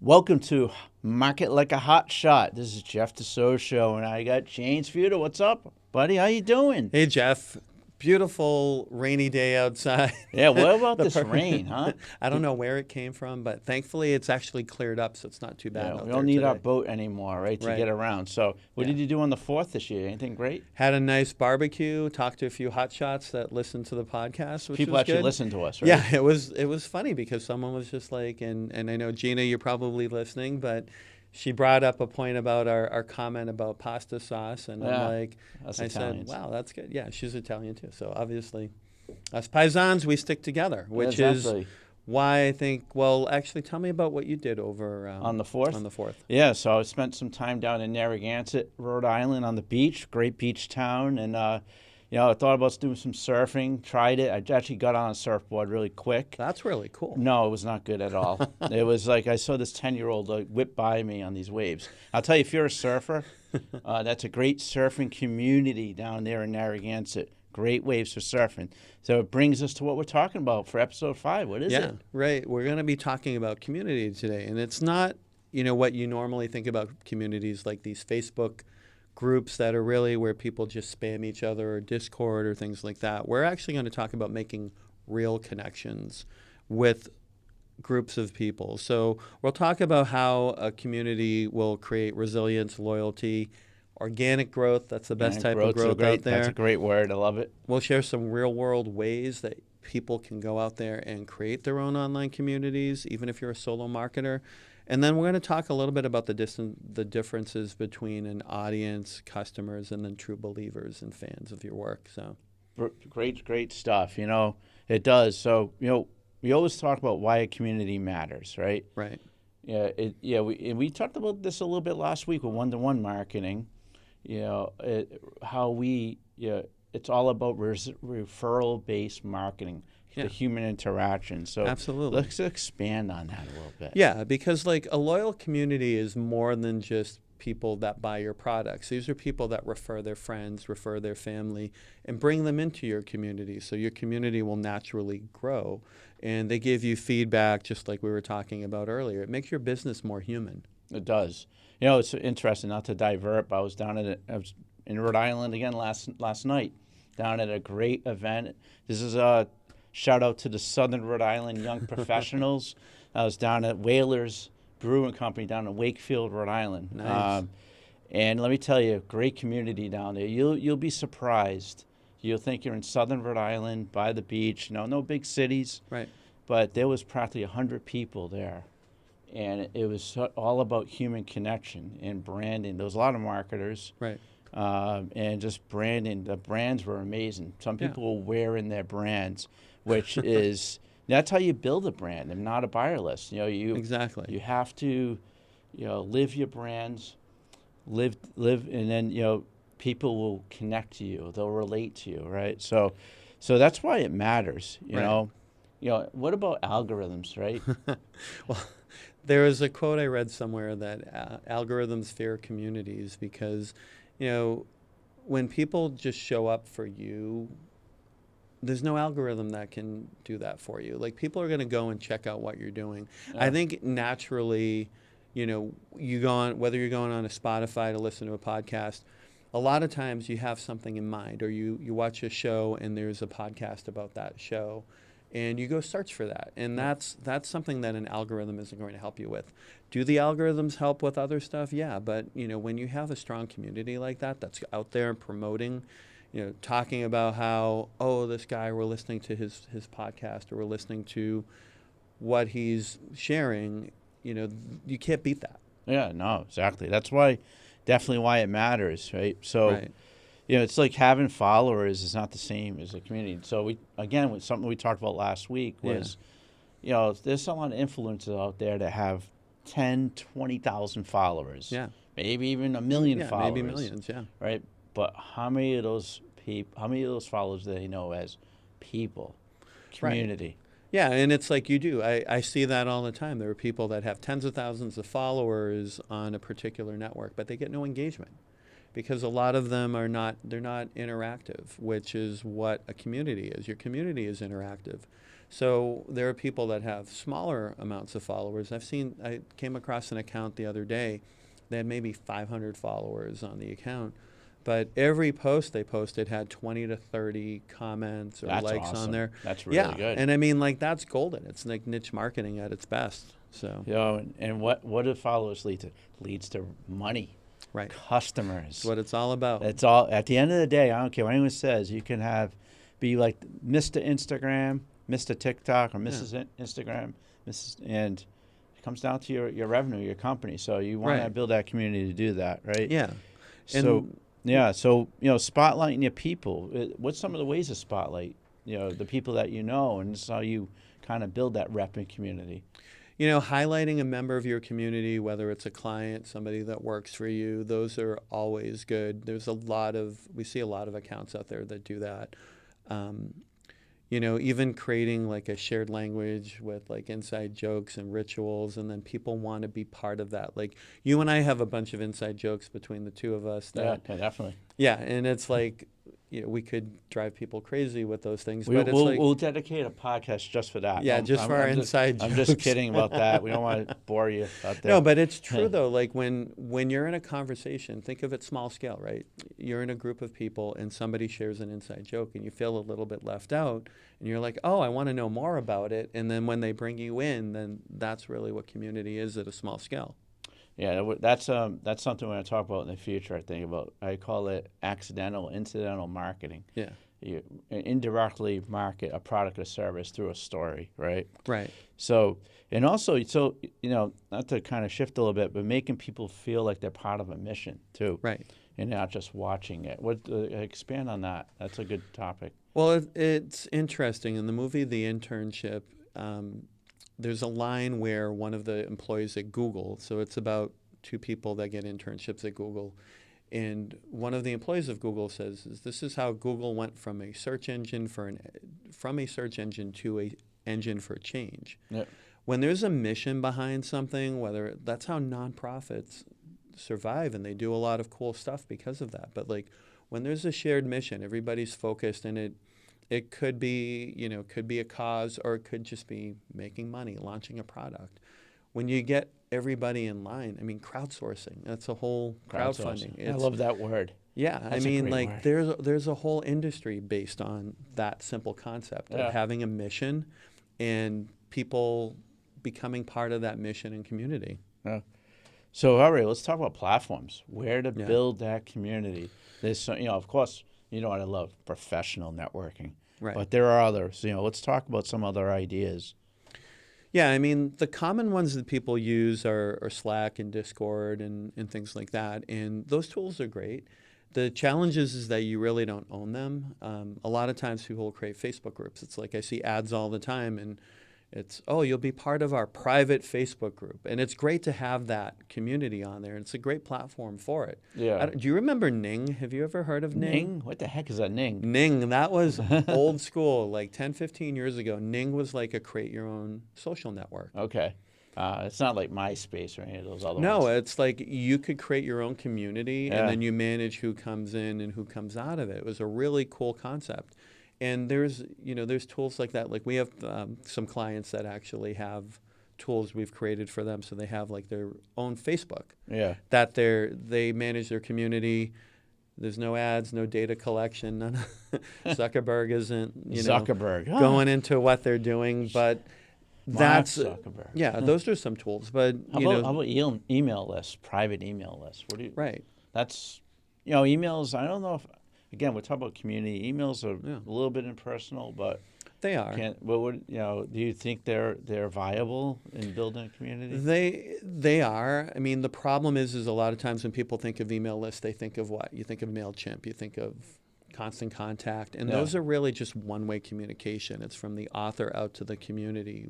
Welcome to Market Like a Hotshot. This is Jeff DeSocio, and I got James Futer. What's up, buddy? How you doing? Hey, Jeff. Beautiful rainy day outside. Yeah, what about this rain, huh? I don't know where it came from, but thankfully it's actually cleared up, so it's not too bad Yeah, out we there don't need today. our boat anymore, right, to Right. get around. So what Yeah. did you do on the 4th this year? Anything great? Had a nice barbecue, talked to a few hotshots that listened to the podcast, which People was actually good. listen to us, right? Yeah, it was funny because someone was just like, and I know, Gina, you're probably listening, but she brought up a point about our comment about pasta sauce, and Yeah, I'm like, us I Italians. said, wow, that's good. Yeah, she's Italian too. So obviously, us paisans, we stick together, which Exactly. is why I think, well, actually, tell me about what you did over On the 4th? On the 4th. Yeah, so I spent some time down in Narragansett, Rhode Island, on the beach. Great beach town, and I thought about doing some surfing. Tried it. I actually got on a surfboard really quick. That's really cool. No, it was not good at all. It was like I saw this 10-year-old whip by me on these waves. I'll tell you, if you're a surfer, that's a great surfing community down there in Narragansett. Great waves for surfing. So it brings us to what we're talking about for episode 5. What is Yeah, it? right. We're going to be talking about community today, and it's not, what you normally think about communities, like these Facebook groups that are really where people just spam each other, or Discord or things like that. We're actually going to talk about making real connections with groups of people. So we'll talk about how a community will create resilience, loyalty, organic growth. That's the best type of growth out there. That's a great word. I love it. We'll share some real world ways that people can go out there and create their own online communities, even if you're a solo marketer. And then we're going to talk a little bit about the differences between an audience, customers, and then true believers and fans of your work. So Great stuff. It does. So, we always talk about why a community matters, right? right. We talked about this a little bit last week with one-to-one marketing. It's all about referral-based marketing, Yeah. the human interaction. So Absolutely. let's expand on that a little bit. Yeah, because like a loyal community is more than just people that buy your products. These are people that refer their friends, refer their family, and bring them into your community. So your community will naturally grow. And they give you feedback, just like we were talking about earlier. It makes your business more human. It does. It's interesting, not to divert, but I was in Rhode Island again last night, down at a great event. This is a shout out to the Southern Rhode Island young professionals. I was down at Whalers Brewing Company down in Wakefield, Rhode Island. Nice. And let me tell you, great community down there. You'll be surprised. You'll think you're in Southern Rhode Island by the beach. No big cities. Right. But there was practically 100 people there. And it was all about human connection and branding. There was a lot of marketers. Right. And just branding. The brands were amazing. Some Yeah. people were wearing their brands, which is that's how you build a brand and not a buyer list. Exactly. You have to, live your brands, live, and then people will connect to you. They'll relate to you, right? So that's why it matters. Right. What about algorithms, right? Well, there was a quote I read somewhere that algorithms fear communities because, when people just show up for you, there's no algorithm that can do that for you. Like, people are going to go and check out what you're doing. Yeah. I think naturally, you go on, whether you're going on a Spotify to listen to a podcast, a lot of times you have something in mind, or you watch a show and there's a podcast about that show, and you go search for that. And that's something that an algorithm isn't going to help you with. Do the algorithms help with other stuff? Yeah, but when you have a strong community like that that's out there promoting, talking about how, this guy, we're listening to his podcast, or we're listening to what he's sharing, you can't beat that. Yeah, no, exactly. That's definitely why it matters, right? So, Right. it's like having followers is not the same as a community. So with something we talked about last week was, there's a lot of influencers out there that have 10, 20,000 followers. Yeah. Maybe even a million followers. Maybe millions, yeah. Right? But how many of those followers do they know as people, community? Yeah, and it's like you do. I see that all the time. There are people that have tens of thousands of followers on a particular network, but they get no engagement because a lot of them they're not interactive, which is what a community is. Your community is interactive. So there are people that have smaller amounts of followers. I came across an account the other day. They had maybe 500 followers on the account, but every post they posted had 20 to 30 comments or That's likes on awesome. there. That's really Yeah, good. and I mean, like, that's golden. It's like niche marketing at its best. So, And what do followers lead to? Leads to money, right. customers. That's what it's all about. It's all at the end of the day. I don't care what anyone says. You can be like Mr. Instagram, Mr. TikTok, or Mrs. Instagram, and it comes down to your revenue, your company. So you want to Right. build that community to do that, right? Yeah. So And spotlighting your people. What's some of the ways to spotlight the people that you know, and this is how you kind of build that rep and community. highlighting a member of your community, whether it's a client, somebody that works for you, those are always good. We see a lot of accounts out there that do that. Even creating like a shared language with like inside jokes and rituals, and then people want to be part of that. Like you and I have a bunch of inside jokes between the two of us. Yeah, definitely. Yeah, and it's like, we could drive people crazy with those things. But it's like, we'll dedicate a podcast just for that. yeah, just for our inside jokes. I'm just kidding about that. We don't want to bore you out there. No, but it's true though. Like when you're in a conversation, think of it small scale, right? You're in a group of people and somebody shares an inside joke and you feel a little bit left out and you're like, oh, I want to know more about it. And then when they bring you in, then that's really what community is at a small scale. Yeah, that's something we're going to talk about in the future. I call it incidental marketing. Yeah. You indirectly market a product or service through a story, right? Right. So, and also, not to kind of shift a little bit, but making people feel like they're part of a mission too. Right. And not just watching it. Expand on that. That's a good topic. Well, it's interesting. In the movie The Internship, there's a line where one of the employees at Google, so it's about two people that get internships at Google, and one of the employees of Google says, "This is how Google went from a search engine to a engine for change." Yep. When there's a mission behind something, that's how nonprofits survive, and they do a lot of cool stuff because of that. But like when there's a shared mission, everybody's focused, and it could be, could be a cause, or it could just be making money, launching a product. When you get everybody in line, I mean, crowdsourcing, that's a whole crowdfunding. I love that word. Yeah, That's a great word. there's a whole industry based on that simple concept of having a mission and people becoming part of that mission and community. Yeah. So, all right, let's talk about platforms. Where to build that community. There's, of course, you know what I love? Professional networking. Right. But there are others. Let's talk about some other ideas. Yeah, I mean, the common ones that people use are Slack and Discord and things like that. And those tools are great. The challenge is that you really don't own them. A lot of times people will create Facebook groups. It's like I see ads all the time, and it's, oh, you'll be part of our private Facebook group. And it's great to have that community on there. And it's a great platform for it. Yeah. Do you remember Ning? Have you ever heard of Ning? Ning? What the heck is that Ning? Ning, that was old school, like 10, 15 years ago. Ning was like a create your own social network. Okay. It's not like MySpace or any of those other ones. No, it's like you could create your own community Yeah. and then you manage who comes in and who comes out of it. It was a really cool concept. And there's tools like that. Like we have some clients that actually have tools we've created for them. So they have like their own Facebook. Yeah. That they manage their community. There's no ads, no data collection. Zuckerberg isn't, Zuckerberg. going into what they're doing. But that's Zuckerberg. Yeah, those are some tools. But How about email lists, private email lists? Right. That's, emails. I don't know if. Again, we're talking about community. Emails are a little bit impersonal, but they are. Do you think they're viable in building a community? They are. I mean, the problem is a lot of times when people think of email lists, they think of what? You think of MailChimp, you think of Constant Contact, and those are really just one-way communication. It's from the author out to the community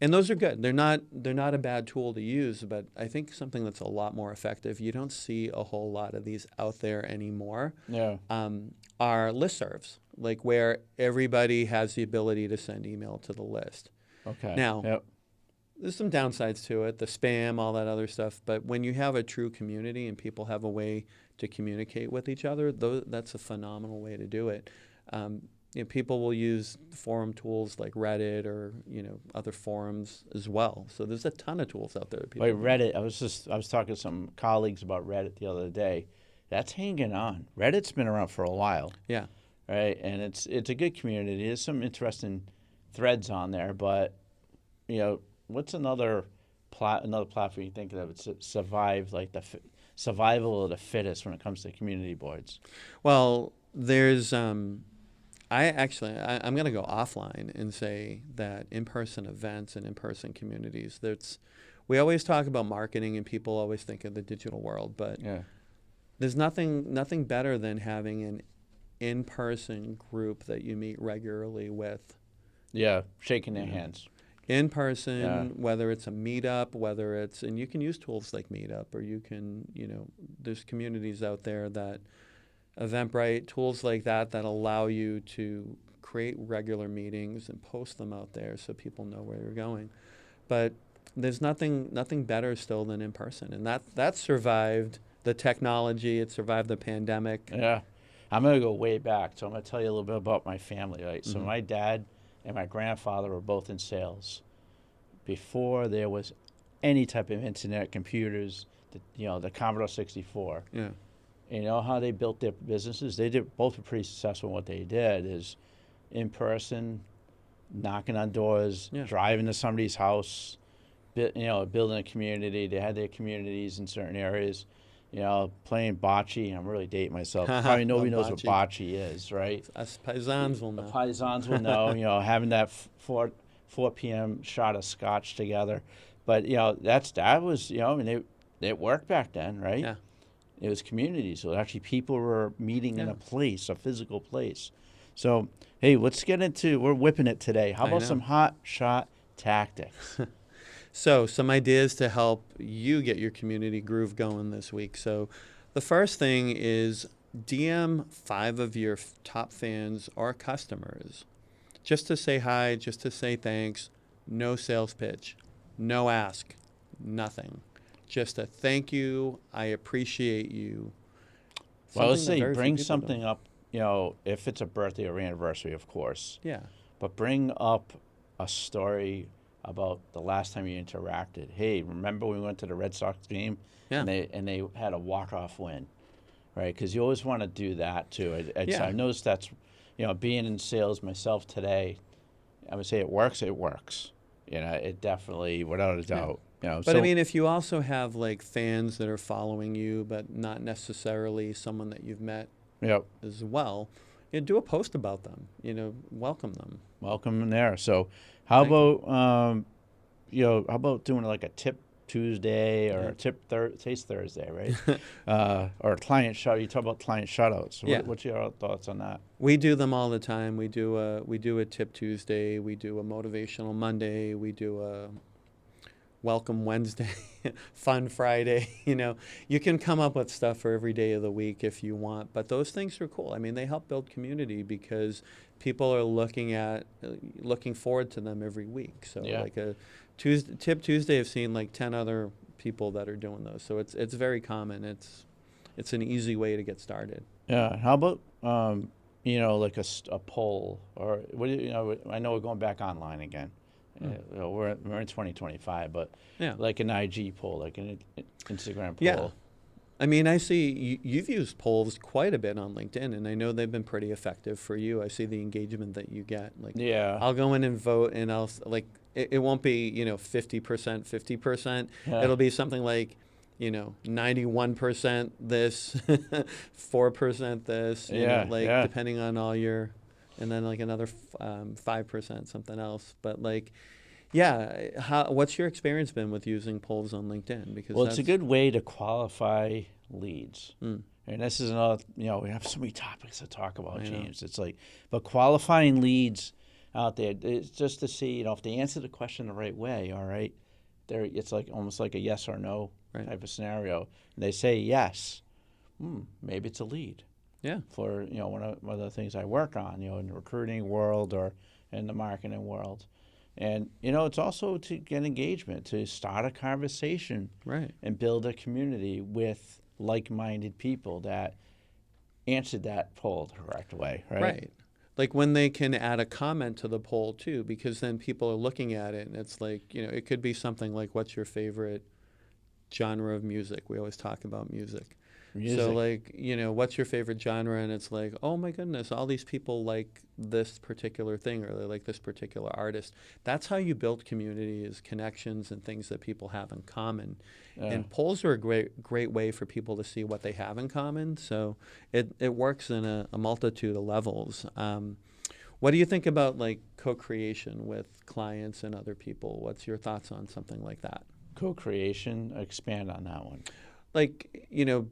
and those are good. They're not a bad tool to use, but I think something that's a lot more effective, you don't see a whole lot of these out there anymore, are listservs, like where everybody has the ability to send email to the list. Okay. Now, there's some downsides to it, the spam, all that other stuff, but when you have a true community and people have a way to communicate with each other, that's a phenomenal way to do it. people will use forum tools like Reddit or other forums as well. So there's a ton of tools out there that people Like use. Reddit, I was talking to some colleagues about Reddit the other day. That's hanging on. Reddit's been around for a while, Yeah. right? And it's a good community. There's some interesting threads on there, but what's another platform you think that would survive like the survival of the fittest when it comes to community boards? Well, there's I'm going to go offline and say that in-person events and in-person communities, we always talk about marketing and people always think of the digital world, but Yeah. there's nothing better than having an in-person group that you meet regularly with. Yeah, shaking their hands. In person, Yeah. whether it's a meetup, and you can use tools like Meetup, or you can, there's communities out there that Eventbrite, tools like that allow you to create regular meetings and post them out there so people know where you're going. But there's nothing better still than in person, and that survived the technology. It survived the pandemic. Yeah. I'm going to go way back. So I'm going to tell you a little bit about my family, right? So Mhm. my dad and my grandfather were both in sales. Before there was any type of internet, computers, the Commodore 64. Yeah. And you know how they built their businesses? Both were pretty successful in what they did is in person, knocking on doors, Yeah. driving to somebody's house, building a community. They had their communities in certain areas. Playing bocce. I'm really dating myself. Probably nobody knows what bocce is, right? Us paisans will The know. paisans will know. Having that 4 p.m. shot of scotch together. But that was it worked back then, right? Yeah. It was community, so actually people were meeting in a place, a physical place. So hey, let's get into. We're whipping it today. How I about know. some hot shot tactics? So some ideas to help you get your community groove going this week. So the first thing is DM 5 of your top fans or customers just to say hi, just to say thanks. No sales pitch, no ask, nothing. Just a thank you. I appreciate you. Well, let's Something that say very few bring people do. something up. If it's a birthday or anniversary, of course. Yeah. But bring up a story about the last time you interacted. Hey, remember we went to the Red Sox game Yeah. and they had a walk-off win, right? Because you always want to do that too. Yeah. I've noticed that's, being in sales myself today, I would say it works. It works. It definitely, without a doubt. But I mean, if you also have like fans that are following you, but not necessarily someone that you've met Yep. as well, do a post about them. Welcome them. Welcome in there. So, how Thank you. about how about doing like a tip Tuesday or a tip Taste Thursday, right? Or a client shout. You talk about client shoutouts. Yeah. What's your thoughts on that? We do them all the time. We do a tip Tuesday. We do a motivational Monday. We do a welcome Wednesday, fun Friday. You can come up with stuff for every day of the week if you want, but those things are cool. I mean, they help build community because people are looking forward to them every week. So Yeah. like a tip Tuesday, I've seen like 10 other people that are doing those. So it's very common. It's an easy way to get started. Yeah. How about like a poll or what? I know we're going back online again. We're in 2025, but Yeah. like an IG poll, like an Instagram poll. Yeah. I mean, I see you've used polls quite a bit on LinkedIn, and I know they've been pretty effective for you. I see the engagement that you get. Like, Yeah. I'll go in and vote, and it won't be 50%, 50%. Yeah. It'll be something like 91% this, 4% this. Yeah. Depending on all your, and then like another 5% something else. But what's your experience been with using polls on LinkedIn? Because Well, it's a good way to qualify leads. Mm. And this is another, we have so many topics to talk about, I know. James. It's like, but qualifying leads out there, it's just to see, if they answer the question the right way, all right, it's like almost like a yes or no Right. type of scenario. And they say yes, maybe it's a lead. Yeah. For, one of the things I work on, in the recruiting world or in the marketing world. And, it's also to get engagement, to start a conversation Right. and build a community with like-minded people that answered that poll the correct way, right? Right. like when they can add a comment to the poll too, because then people are looking at it and it's like, it could be something like, what's your favorite genre of music? We always talk about music. So like, what's your favorite genre? And it's like, oh my goodness, all these people like this particular thing, or they like this particular artist. That's how you build community, is connections and things that people have in common. And polls are a great way for people to see what they have in common. So it works in a multitude of levels. What do you think about like co-creation with clients and other people? What's your thoughts on something like that? Co-creation, expand on that one. Like,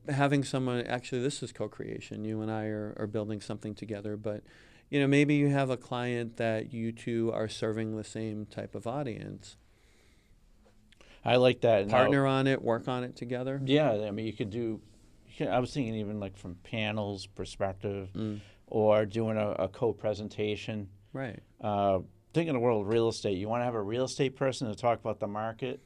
having someone, actually this is co-creation. You and I are building something together, but, maybe you have a client that you two are serving the same type of audience. I like that. Partner on it, work on it together. Yeah, I mean, I was thinking even like from panels perspective, or doing a co-presentation. Right. Think in the world of real estate. You want to have a real estate person to talk about the market,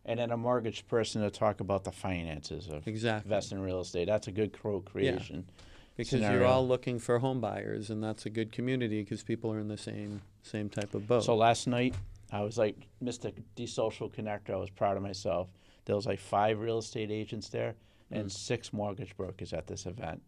and then a mortgage person to talk about the finances of investing in real estate. That's a good co-creation. Yeah. Because you're all looking for home buyers, and that's a good community because people are in the same type of boat. So last night, I was like Mr. De-Social Connector. I was proud of myself. There was like 5 real estate agents there and 6 mortgage brokers at this event.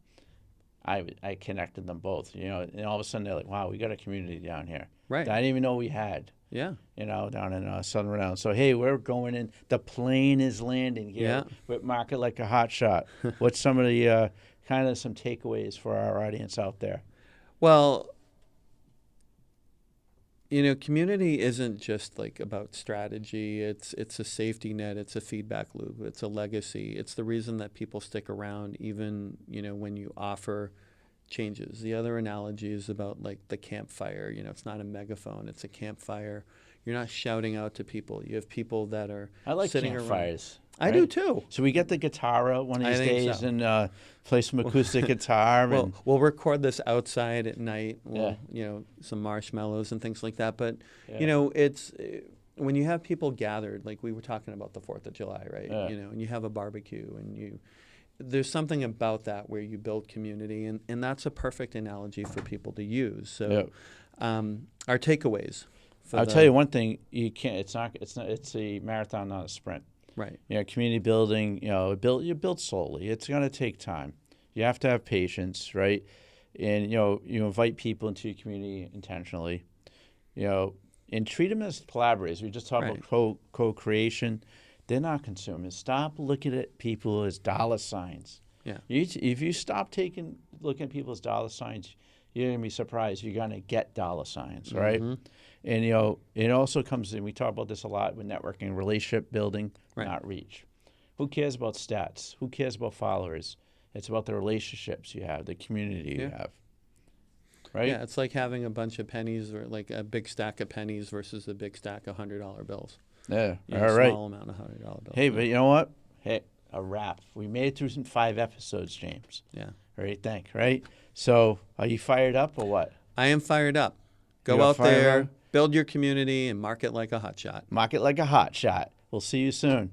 I connected them both, and all of a sudden they're like, wow, we got a community down here. Right. That I didn't even know we had. Yeah. Down in Southern Rhode Island. So, hey, we're going in. The plane is landing here with Market Like a Hotshot. What's some of the some takeaways for our audience out there? Well, community isn't just like about strategy. It's a safety net. It's a feedback loop. It's a legacy. It's the reason that people stick around even, when you offer changes. The other analogy is about like the campfire. It's not a megaphone. It's a campfire. You're not shouting out to people. You have people that are sitting campfires. I do too. So we get the guitar out one of these days and play some acoustic guitar. We'll record this outside at night. Some marshmallows and things like that. But it's when you have people gathered, like we were talking about the 4th of July, right? And you have a barbecue, and there's something about that where you build community, and that's a perfect analogy for people to use. So, our takeaways. I'll tell you one thing: you can't. It's a marathon, not a sprint. Right. Community building. You build slowly. It's going to take time. You have to have patience, right? And you invite people into your community intentionally. And treat them as collaborators. We just talked about co-creation. They're not consumers. Stop looking at people as dollar signs. Yeah. If you stop looking at people as dollar signs, you're going to be surprised. You're going to get dollar signs, right? And, it also comes in, we talk about this a lot with networking, relationship building, not reach. Who cares about stats? Who cares about followers? It's about the relationships you have, the community you have. Right? Yeah, it's like having a bunch of pennies, or like a big stack of pennies versus a big stack of $100 bills. Yeah, all right. A small amount of $100 bills. Hey, but you know what? Hey, a wrap. We made it through some 5 episodes, James. Yeah. Right? So, are you fired up or what? I am fired up. Go out there, build your community, and market like a hotshot. Market like a hotshot. We'll see you soon.